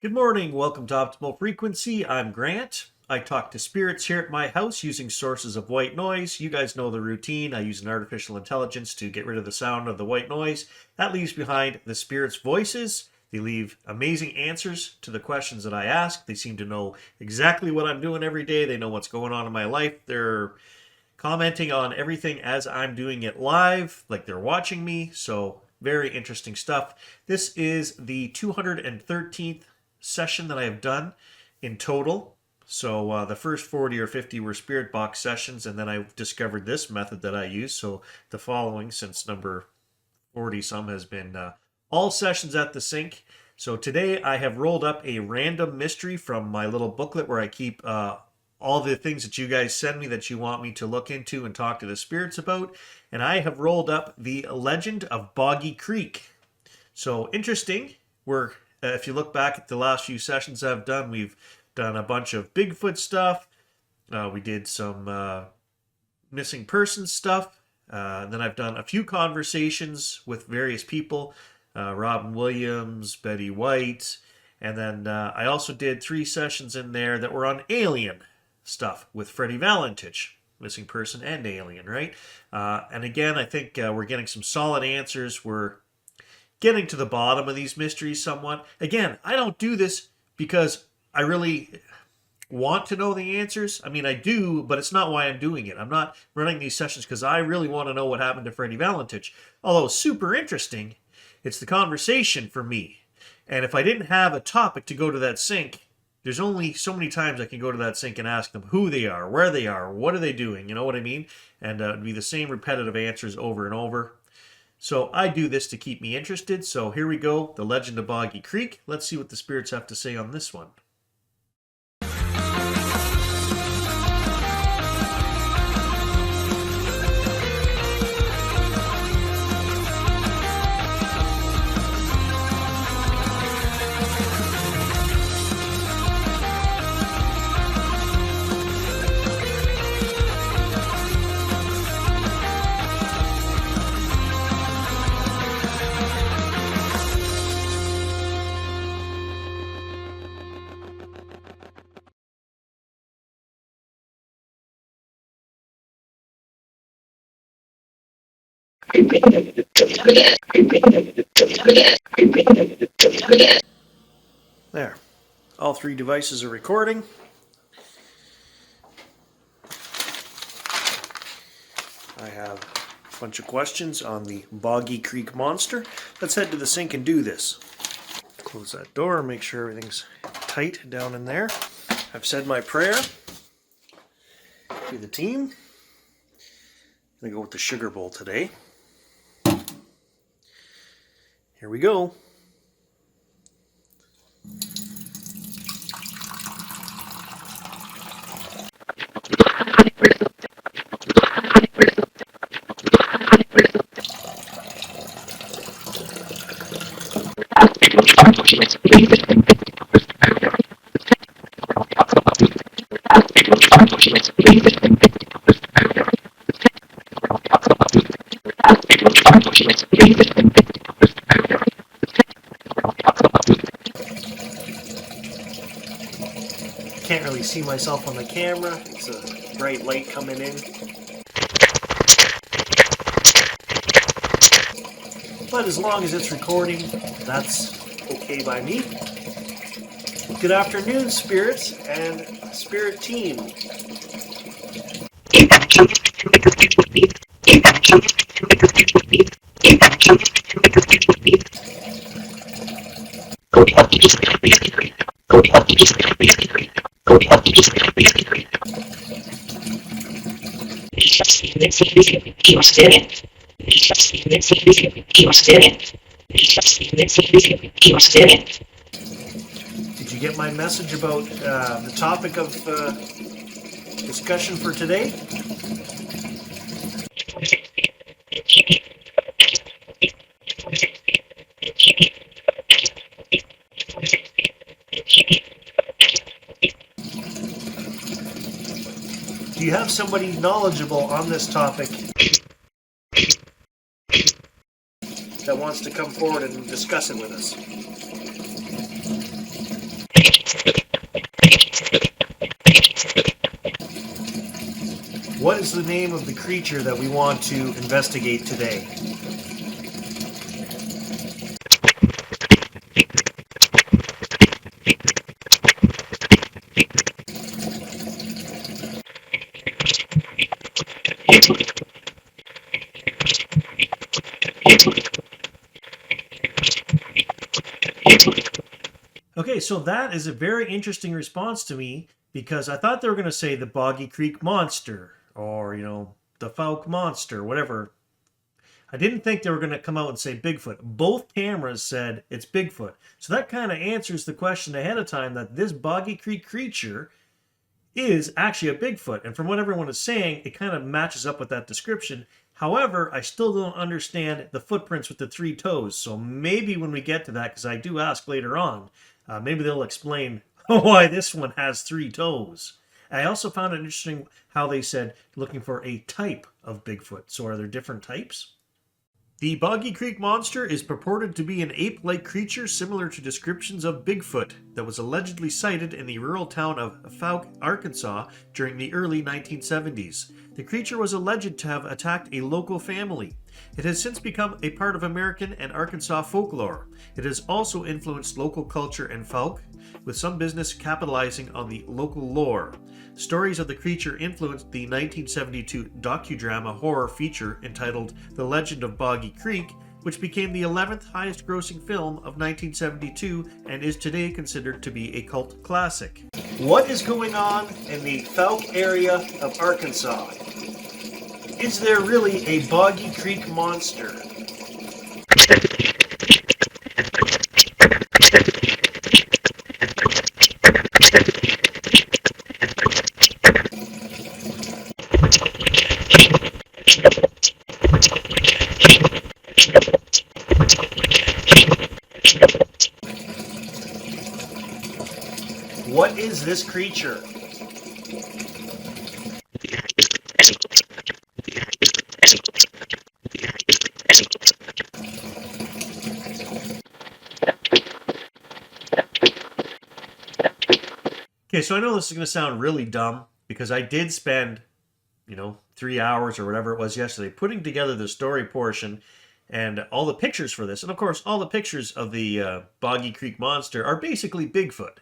Good morning. Welcome to Optimal Frequency. I'm Grant. I talk to spirits here at my house using sources of white noise. You guys know the routine. I use an artificial intelligence to get rid of the sound of the white noise. That leaves behind the spirits' voices. They leave amazing answers to the questions that I ask. They seem to know exactly what I'm doing every day. They know what's going on in my life. They're commenting on everything as I'm doing it live, like they're watching me. So very interesting stuff. This is the 213th session that I have done in total. So the first 40 or 50 were spirit box sessions, and then I discovered this method that I use. So the following, since number 40 some, has been all sessions at the sink. So today I have rolled up a random mystery from my little booklet where I keep all the things that you guys send me that you want me to look into and talk to the spirits about. And I have rolled up the legend of Boggy Creek. So interesting. If you look back at the last few sessions I've done, we've done a bunch of Bigfoot stuff. We did some missing persons stuff. Then I've done a few conversations with various people. Robin Williams, Betty White. And then I also did 3 sessions in there that were on alien stuff with Freddie Valentich. Missing person and alien, right? And again, I think we're getting some solid answers. We're getting to the bottom of these mysteries somewhat. Again, I don't do this because I really want to know the answers. I mean, I do, but it's not why I'm doing it. I'm not running these sessions because I really want to know what happened to Freddie Valentich. Although super interesting, it's the conversation for me. And if I didn't have a topic to go to that sink, there's only so many times I can go to that sink and ask them who they are, where they are, what are they doing, you know what I mean? And it'd be the same repetitive answers over and over. So I do this to keep me interested. So here we go, the legend of Boggy Creek. Let's see what the spirits have to say on this one. There. All 3 devices are recording. I have a bunch of questions on the Boggy Creek monster. Let's head to the sink and do this. Close that door, make sure everything's tight down in there. I've said my prayer to the team. I'm going to go with the sugar bowl today. Here we go. Can't really see myself on the camera. It's a bright light coming in. But as long as it's recording, that's okay by me. Good afternoon, spirits and spirit team. Did you get my message about the topic of discussion for today? Do you have somebody knowledgeable on this topic that wants to come forward and discuss it with us? What is the name of the creature that we want to investigate today? Okay, so that is a very interesting response to me because I thought they were going to say the Boggy Creek Monster or, the Fouke Monster, whatever. I didn't think they were going to come out and say Bigfoot. Both cameras said it's Bigfoot. So that kind of answers the question ahead of time that this Boggy Creek creature is actually a Bigfoot. And from what everyone is saying, it kind of matches up with that description. However, I still don't understand the footprints with the 3 toes. So maybe when we get to that, because I do ask later on, maybe they'll explain why this one has 3 toes. I also found it interesting how they said looking for a type of Bigfoot. So are there different types? The Boggy Creek Monster is purported to be an ape-like creature similar to descriptions of Bigfoot that was allegedly sighted in the rural town of Fouke, Arkansas during the early 1970s. The creature was alleged to have attacked a local family. It has since become a part of American and Arkansas folklore. It has also influenced local culture in Fouke, with some business capitalizing on the local lore. Stories of the creature influenced the 1972 docudrama horror feature entitled The Legend of Boggy Creek, which became the 11th highest grossing film of 1972 and is today considered to be a cult classic. What is going on in the Fouke area of Arkansas? Is there really a Boggy Creek Monster? What is this creature? Okay, so I know this is going to sound really dumb because I did spend, 3 hours or whatever it was yesterday putting together the story portion and all the pictures for this. And of course, all the pictures of the Boggy Creek Monster are basically Bigfoot.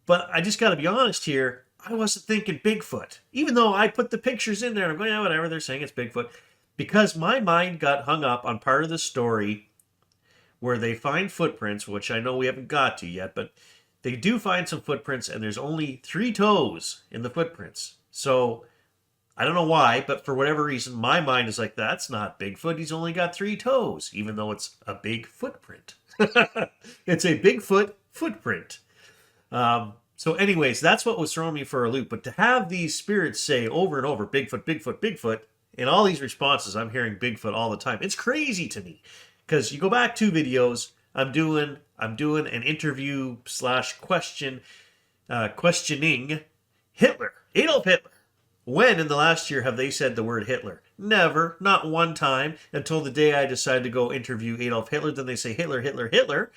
But I just got to be honest here, I wasn't thinking Bigfoot. Even though I put the pictures in there and I'm going, yeah, whatever, they're saying it's Bigfoot. Because my mind got hung up on part of the story where they find footprints, which I know we haven't got to yet, but they do find some footprints and there's only 3 toes in the footprints. So I don't know why, but for whatever reason, my mind is like, that's not Bigfoot. He's only got 3 toes, even though it's a big footprint. It's a Bigfoot footprint. So anyways, that's what was throwing me for a loop. But to have these spirits say over and over, Bigfoot, Bigfoot, Bigfoot, in all these responses, I'm hearing Bigfoot all the time. It's crazy to me. Because you go back 2 videos, I'm doing an interview / questioning Hitler, Adolf Hitler. When in the last year have they said the word Hitler? Never, not one time, until the day I decided to go interview Adolf Hitler. Then they say Hitler, Hitler, Hitler.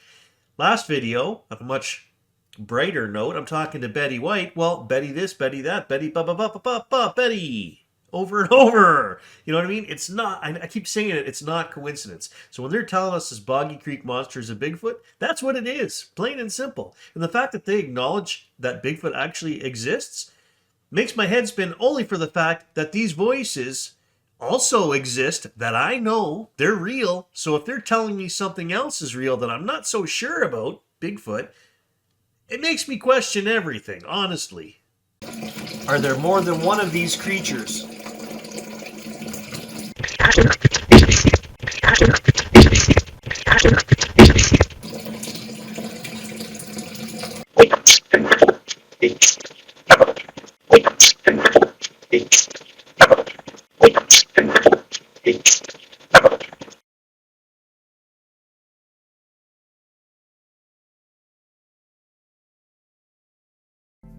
Last video, of a much brighter note, I'm talking to Betty White. Well, Betty this, Betty that, Betty Betty. Over and over. You know what I mean? It's not, I keep saying it, it's not coincidence. So when they're telling us this Boggy Creek Monster is a Bigfoot, that's what it is. Plain and simple. And the fact that they acknowledge that Bigfoot actually exists makes my head spin only for the fact that these voices also exist, that I know they're real. So if they're telling me something else is real that I'm not so sure about, Bigfoot, it makes me question everything, honestly. Are there more than one of these creatures?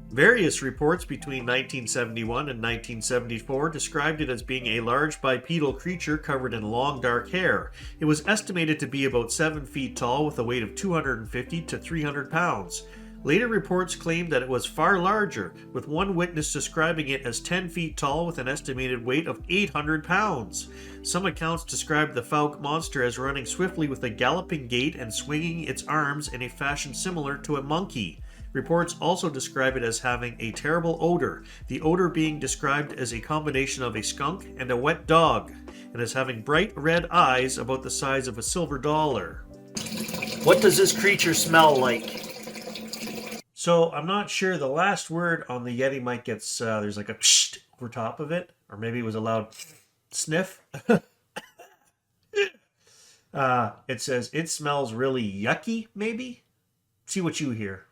Various reports between 1971 and 1974 described it as being a large bipedal creature covered in long dark hair. It was estimated to be about 7 feet tall with a weight of 250 to 300 pounds. Later reports claimed that it was far larger, with one witness describing it as 10 feet tall with an estimated weight of 800 pounds. Some accounts described the Fouke monster as running swiftly with a galloping gait and swinging its arms in a fashion similar to a monkey. Reports also describe it as having a terrible odor, the odor being described as a combination of a skunk and a wet dog, and as having bright red eyes about the size of a silver dollar. What does this creature smell like? So I'm not sure. The last word on the Yeti mic gets, there's like a psht over top of it, or maybe it was a loud sniff. It says, it smells really yucky, maybe? See what you hear.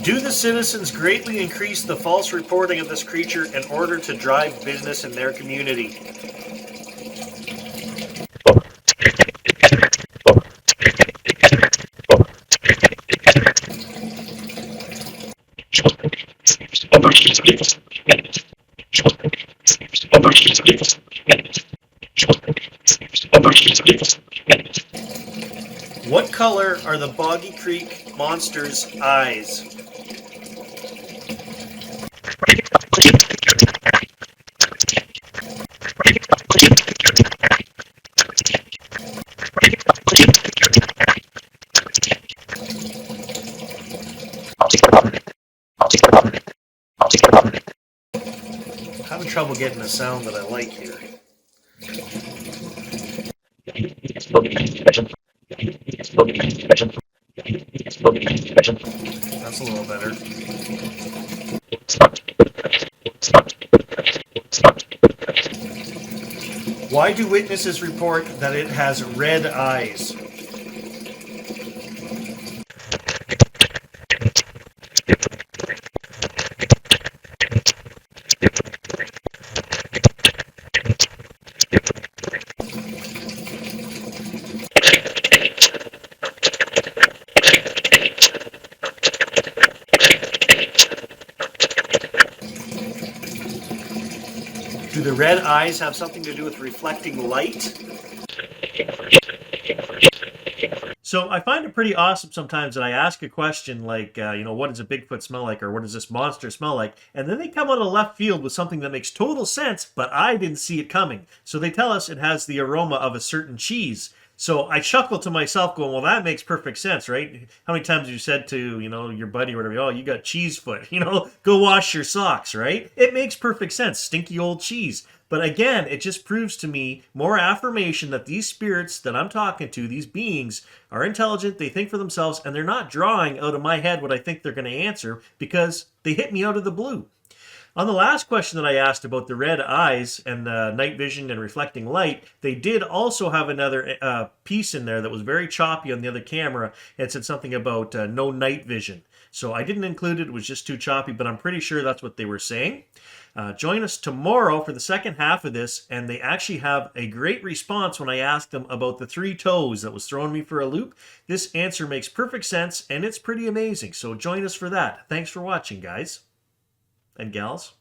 Do the citizens greatly increase the false reporting of this creature in order to drive business in their community? What color are the Boggy Creek monster's eyes? I'm having trouble getting the sound that I like here. That's a little better. Why do witnesses report that it has red eyes? Do the red eyes have something to do with reflecting light? So I find it pretty awesome sometimes that I ask a question like, what does a Bigfoot smell like? Or what does this monster smell like? And then they come out of left field with something that makes total sense, but I didn't see it coming. So they tell us it has the aroma of a certain cheese. So I chuckle to myself going, well, that makes perfect sense, right? How many times have you said to, your buddy or whatever, oh, you got cheese foot, go wash your socks, right? It makes perfect sense. Stinky old cheese. But again, it just proves to me more affirmation that these spirits that I'm talking to, these beings, are intelligent, they think for themselves, and they're not drawing out of my head what I think they're going to answer because they hit me out of the blue. On the last question that I asked about the red eyes and the night vision and reflecting light, they did also have another piece in there that was very choppy on the other camera. It said something about no night vision. So I didn't include it. It was just too choppy, but I'm pretty sure that's what they were saying. Join us tomorrow for the second half of this, and they actually have a great response when I asked them about the 3 toes that was throwing me for a loop. This answer makes perfect sense, and it's pretty amazing. So join us for that. Thanks for watching, guys and gals.